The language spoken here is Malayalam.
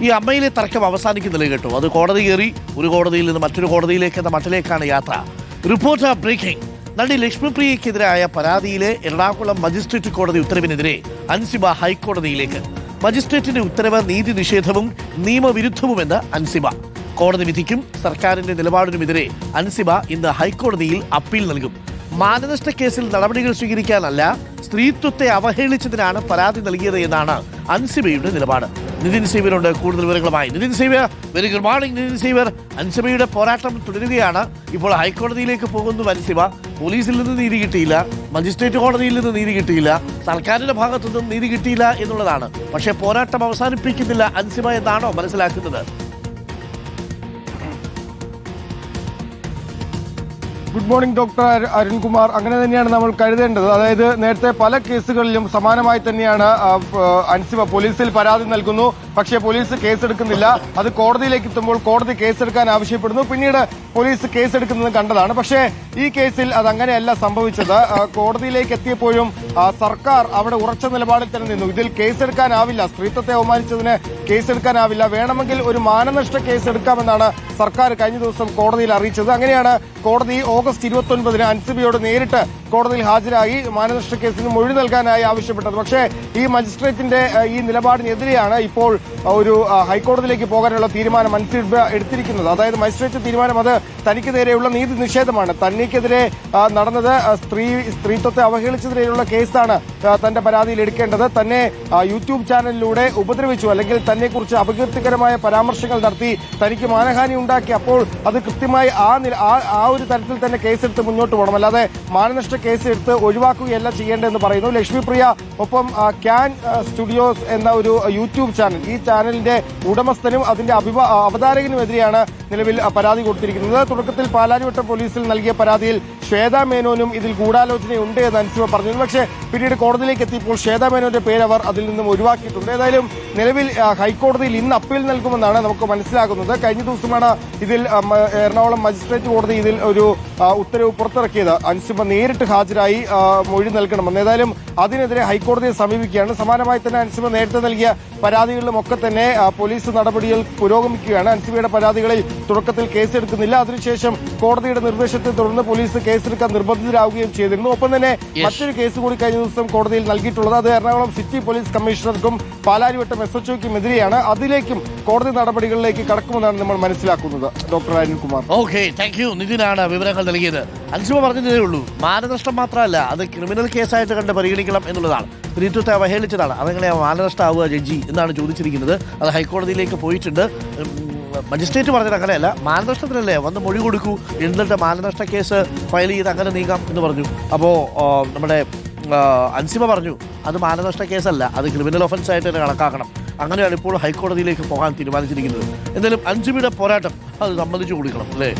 ഈ അമ്മയിലെ തർക്കം അവസാനിക്കുന്നില്ല കേട്ടോ. അത് കോടതി കയറി ഒരു കോടതിയിൽ നിന്ന് മറ്റൊരു കോടതിയിലേക്ക് എന്ന മട്ടിലേക്കാണ് യാത്ര. Reporter breaking. നടി ലക്ഷ്മിപ്രിയയ്ക്കെതിരായ പരാതിയിലെ എറണാകുളം മജിസ്ട്രേറ്റ് കോടതി ഉത്തരവിനെതിരെ അൻസിബ ഹൈക്കോടതിയിലേക്ക്. മജിസ്ട്രേറ്റിന്റെ ഉത്തരവ് നീതി നിഷേധവും നിയമവിരുദ്ധവുമെന്ന് അൻസിബ. കോടതി വിധിക്കും സർക്കാരിന്റെ നിലപാടിനുമെതിരെ അൻസിബ ഇന്ന് ഹൈക്കോടതിയിൽ അപ്പീൽ നൽകും. മാനനഷ്ട കേസിൽ നടപടികൾ സ്വീകരിക്കാനല്ല, സ്ത്രീത്വത്തെ അവഹേളിച്ചതിനാണ് പരാതി നൽകിയത് എന്നാണ് അൻസിബയുടെ നിലപാട്. നിതിൻ സേവ്യറുണ്ട് കൂടുതൽ വിവരങ്ങളുമായി. Nithin Xavier, very good morning. Nithin Xavier, അൻസിബയുടെ പോരാട്ടം തുടരുകയാണ്. ഇപ്പോൾ ഹൈക്കോടതിയിലേക്ക് പോകുന്നു അൻസിബ. പോലീസിൽ നിന്ന് നീതി കിട്ടിയില്ല, മജിസ്ട്രേറ്റ് കോടതിയിൽ നിന്ന് നീതി കിട്ടിയില്ല, സർക്കാരിന്റെ ഭാഗത്തു നിന്നും നീതി കിട്ടിയില്ല എന്നുള്ളതാണ്. പക്ഷേ പോരാട്ടം അവസാനിപ്പിക്കുന്നില്ല അൻസിബ എന്നാണോ മനസ്സിലാക്കുന്നത്? Good morning doctor Arunkumar. അങ്ങനെ തന്നെയാണ് നമ്മൾ കരുതേണ്ടത്. അതായത് നേരത്തെ പല കേസുകളിലും സമാനമായി തന്നെയാണ് അൻസിബ പോലീസിൽ പരാതി നൽകുന്നു, പക്ഷേ പോലീസ് കേസെടുക്കുന്നില്ല. അത് കോടതിയിലേക്ക് എത്തുമ്പോൾ കോടതി കേസെടുക്കാൻ ആവശ്യപ്പെടുന്നു, പിന്നീട് പോലീസ് കേസെടുക്കുന്നത് കണ്ടതാണ്. പക്ഷേ ഈ കേസിൽ അതങ്ങനെയല്ല സംഭവിച്ചത്. കോടതിയിലേക്ക് എത്തിയപ്പോഴും സർക്കാർ അവിടെ ഉറച്ച നിലപാടിൽ തന്നെ നിന്നു. ഇതിൽ കേസെടുക്കാനാവില്ല, സ്ത്രീത്വത്തെ അവമാനിച്ചതിന് കേസെടുക്കാനാവില്ല, വേണമെങ്കിൽ ഒരു മാനനഷ്ട കേസെടുക്കാമെന്നാണ് സർക്കാർ കഴിഞ്ഞ ദിവസം കോടതിയിൽ അറിയിച്ചത്. അങ്ങനെയാണ് കോടതി ഓഗസ്റ്റ് 29-ന് അൻസിബയോട് നേരിട്ട് കോടതിയിൽ ഹാജരായി മാനനഷ്ട കേസിന് മൊഴി നൽകാനായി ആവശ്യപ്പെട്ടത്. പക്ഷേ ഈ മജിസ്ട്രേറ്റിന്റെ ഈ നിലപാടിനെതിരെയാണ് ഇപ്പോൾ ഒരു ഹൈക്കോടതിയിലേക്ക് പോകാനുള്ള തീരുമാനം അൻസിബ എടുത്തിരിക്കുന്നത്. അതായത് മജിസ്ട്രേറ്റ് തീരുമാനം അത് തനിക്ക് നേരെയുള്ള നീതി നിഷേധമാണ്. തനിക്കെതിരെ നടന്നത് സ്ത്രീത്വത്തെ അവഹേളിച്ചതിനെയുള്ള കേസാണ് തന്റെ പരാതിയിൽ എടുക്കേണ്ടത്. തന്നെ യൂട്യൂബ് ചാനലിലൂടെ ഉപദ്രവിച്ചു, അല്ലെങ്കിൽ തന്നെക്കുറിച്ച് അപകീർത്തികരമായ പരാമർശങ്ങൾ നടത്തി തനിക്ക് മാനഹാനി ഉണ്ടാക്കി. അപ്പോൾ അത് കൃത്യമായി ആ ഒരു തരത്തിൽ തന്നെ കേസെടുത്ത് മുന്നോട്ട് പോകണം, അല്ലാതെ മാനനഷ്ട കേസെടുത്ത് ഒഴിവാക്കുകയല്ല ചെയ്യേണ്ടതെന്ന് പറയുന്നു ലക്ഷ്മിപ്രിയ. ഒപ്പം ക്യാൻ സ്റ്റുഡിയോസ് എന്ന ഒരു യൂട്യൂബ് ചാനൽ, ഈ ചാനലിന്റെ ഉടമസ്ഥനും അതിന്റെ അവതാരകനുമെതിരെയാണ് നിലവിൽ പരാതി കൊടുത്തിരിക്കുന്നത്. തുടക്കത്തിൽ പാലാരിവട്ടം പോലീസിൽ നൽകിയ പരാതിയിൽ ശ്വേതാ മേനോനും ഇതിൽ ഗൂഢാലോചനയുണ്ട് എന്ന് അൻസിബ പറഞ്ഞിരുന്നു. പക്ഷേ പിന്നീട് കോടതിയിലേക്ക് എത്തിയപ്പോൾ ശ്വേതാ മേനോന്റെ പേര് അവർ അതിൽ നിന്നും ഒഴിവാക്കിയിട്ടുണ്ട്. ഏതായാലും നിലവിൽ ഹൈക്കോടതിയിൽ ഇന്ന് അപ്പീൽ നൽകുമെന്നാണ് നമുക്ക് മനസ്സിലാകുന്നത്. കഴിഞ്ഞ ദിവസമാണ് ഇതിൽ എറണാകുളം മജിസ്ട്രേറ്റ് കോടതി ഇതിൽ ഒരു ഉത്തരവ് പുറത്തിറക്കിയത്. അൻസിബ നേരിട്ട് ഹാജരായി മൊഴി നൽകണമെന്ന്. ഏതായാലും അതിനെതിരെ ഹൈക്കോടതിയെ സമീപിക്കുകയാണ്. സമാനമായി തന്നെ അൻസിബ നേരത്തെ നൽകിയ പരാതികളിലും ഒക്കെ തന്നെ പോലീസ് നടപടികൾ പുരോഗമിക്കുകയാണ്. അൻസിബയുടെ പരാതികളിൽ തുടക്കത്തിൽ കേസെടുക്കുന്നില്ല. അതിനുശേഷം കോടതിയുടെ നിർദ്ദേശത്തെ തുടർന്ന് പോലീസ് കേസെടുക്കാൻ നിർബന്ധിതരാകുകയും ചെയ്തിരുന്നു. ഒപ്പം തന്നെ മറ്റൊരു കേസ് കൂടി കഴിഞ്ഞ ദിവസം കോടതിയിൽ നൽകിയിട്ടുള്ളത് അത് എറണാകുളം സിറ്റി പോലീസ് കമ്മീഷണർക്കും പാലാരിവട്ടം SHOയ്ക്കും എതിരെയാണ്. അതിലേക്കും കോടതി നടപടികളിലേക്ക് കടക്കുമെന്നാണ് നമ്മൾ മനസ്സിലാക്കുന്നത്. Doctor Arunkumar. Okay, thank you. നിതിനാണ് വിവരങ്ങൾ നൽകിയത്. അൻസിബ പറഞ്ഞതേ ഉള്ളൂ, മാനനഷ്ടം മാത്രമല്ല, അത് ക്രിമിനൽ കേസായിട്ട് കണ്ട് പരിഗണിക്കണം എന്നുള്ളതാണ്. സ്ത്രീത്വത്തെ അവഹേളിച്ചതാണ്, അതെങ്ങനെ മാനനഷ്ടമാവുക ജഡ്ജി എന്നാണ് ചോദിച്ചിരിക്കുന്നത്. അത് ഹൈക്കോടതിയിലേക്ക് പോയിട്ടുണ്ട്. മജിസ്ട്രേറ്റ് പറഞ്ഞത് അങ്ങനെയല്ല, മാനനഷ്ടത്തിനല്ലേ വന്ന് മൊഴി കൊടുക്കൂ, എന്നിട്ട് മാനനഷ്ട കേസ് ഫയൽ ചെയ്ത് അങ്ങനെ നീങ്ങാം എന്ന് പറഞ്ഞു. അപ്പോൾ നമ്മുടെ അൻസിബ പറഞ്ഞു അത് മാനനഷ്ട കേസല്ല, അത് ക്രിമിനൽ ഒഫൻസ് ആയിട്ട് തന്നെ കണക്കാക്കണം. അങ്ങനെയാണ് ഇപ്പോൾ ഹൈക്കോടതിയിലേക്ക് പോകാൻ തീരുമാനിച്ചിരിക്കുന്നത്. എന്തായാലും അൻസിബയുടെ പോരാട്ടം അത് സമ്മതിച്ചു കൊടുക്കണം അല്ലേ?